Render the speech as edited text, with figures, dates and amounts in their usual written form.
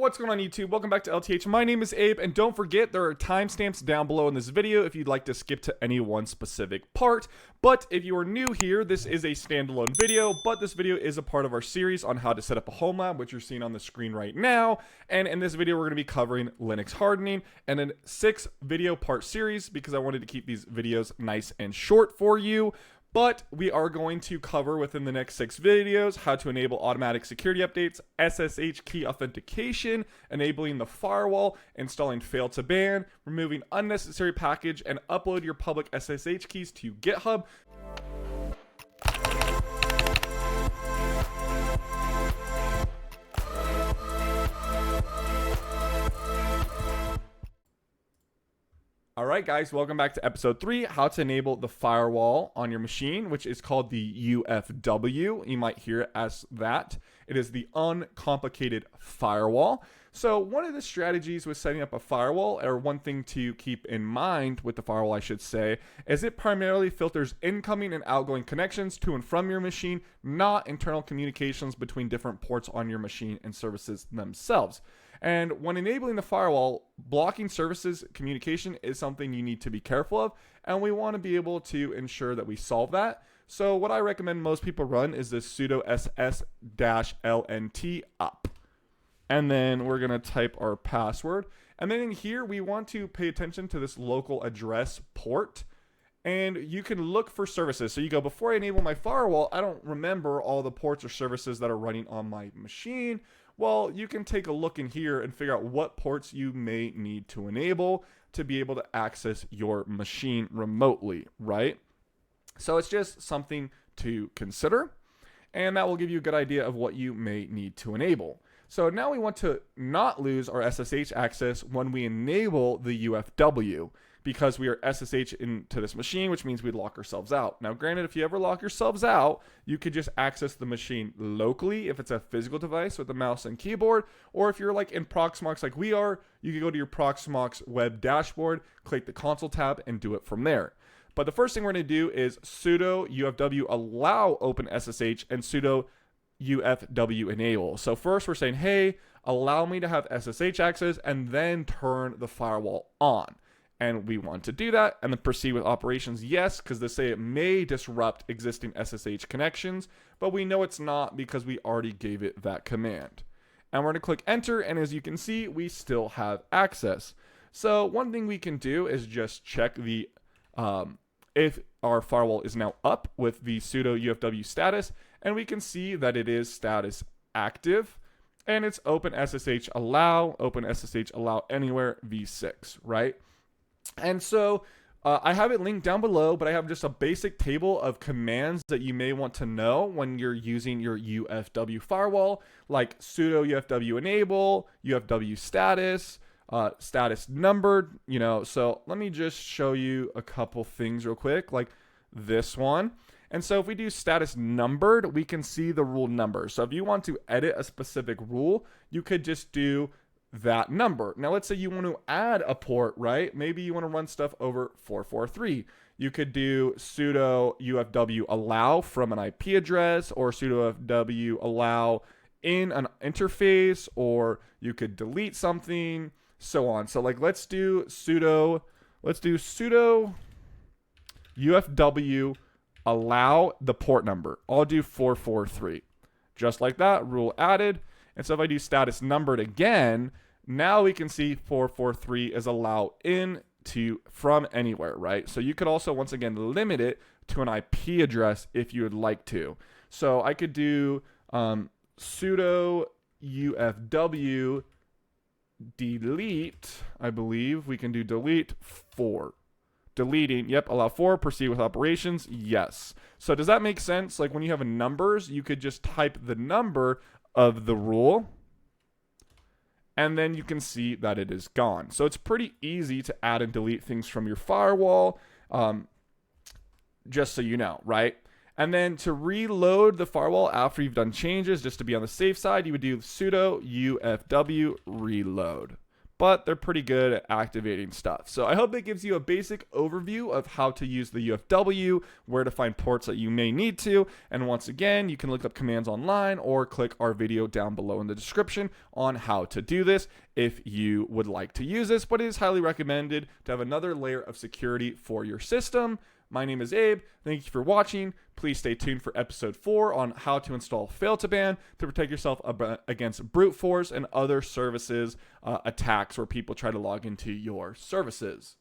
What's going on YouTube? Welcome back to LTH. My name is Abe, and don't forget there are timestamps down below in this video if you'd like to skip to any one specific part. But if you are new here, this is a standalone video, but this video is a part of our series on how to set up a HomeLab, which you're seeing on the screen right now. And in this video, we're going to be covering Linux hardening and a 6-video part series because I wanted to keep these videos nice and short for you. But we are going to cover within the next 6 videos how to enable automatic security updates, SSH key authentication, enabling the firewall, installing fail to ban, removing unnecessary package, and upload your public SSH keys to GitHub. Alright guys, welcome back to episode 3, how to enable the firewall on your machine, which is called the UFW. You might hear it as that. It is the uncomplicated firewall. So one of the strategies with setting up a firewall, or one thing to keep in mind with the firewall I should say, is it primarily filters incoming and outgoing connections to and from your machine, not internal communications between different ports on your machine and services themselves. And when enabling the firewall, blocking services communication is something you need to be careful of, and we want to be able to ensure that we solve that. So what I recommend most people run is this sudo ss-lnt up. And then we're going to type our password. And then in here, we want to pay attention to this local address port. And you can look for services. So you go, before I enable my firewall, I don't remember all the ports or services that are running on my machine. Well, you can take a look in here and figure out what ports you may need to enable to be able to access your machine remotely, right? So it's just something to consider, and that will give you a good idea of what you may need to enable. So now we want to not lose our SSH access when we enable the UFW, because we are SSH into this machine, which means we lock ourselves out. Now, granted, if you ever lock yourselves out, you could just access the machine locally if it's a physical device with a mouse and keyboard, or if you're like in Proxmox like we are, you can go to your Proxmox web dashboard, click the console tab, and do it from there. But the first thing we're going to do is sudo UFW allow open SSH and sudo UFW enable. So first we're saying, hey, allow me to have SSH access and then turn the firewall on. And we want to do that and then proceed with operations. Yes, because they say it may disrupt existing SSH connections, but we know it's not because we already gave it that command. And we're going to click enter, and as you can see, we still have access. So one thing we can do is just check the if our firewall is now up with the sudo UFW status, and we can see that it is status active, and it's open SSH allow anywhere v6, right? And so I have it linked down below, but I have just a basic table of commands that you may want to know when you're using your UFW firewall, like sudo UFW enable, UFW status, status numbered, so let me just show you a couple things real quick, like this one. And so if we do status numbered, we can see the rule number. So if you want to edit a specific rule, you could just do that number. Now let's say you want to add a port, right? Maybe you want to run stuff over 443. You could do sudo UFW allow from an IP address, or sudo UFW allow in an interface, or you could delete something, so on. So like let's do sudo UFW allow the port number. I'll do 443. Just like that, rule added. And so if I do status numbered again, now we can see 443 is allow in to from anywhere, right? So you could also, once again, limit it to an IP address if you would like to. So I could do sudo UFW delete, I believe we can do delete 4. Deleting, yep, allow 4, proceed with operations, yes. So does that make sense? Like when you have numbers, you could just type the number of the rule, and then you can see that it is gone. So it's pretty easy to add and delete things from your firewall, just so you know, right? And then to reload the firewall after you've done changes, just to be on the safe side, you would do sudo UFW reload. but they're pretty good at activating stuff. So I hope that gives you a basic overview of how to use the UFW, where to find ports that you may need to. And once again, you can look up commands online or click our video down below in the description on how to do this if you would like to use this. But it is highly recommended to have another layer of security for your system. My name is Abe. Thank you for watching. Please stay tuned for episode 4 on how to install fail2ban to protect yourself against brute force and other services attacks where people try to log into your services.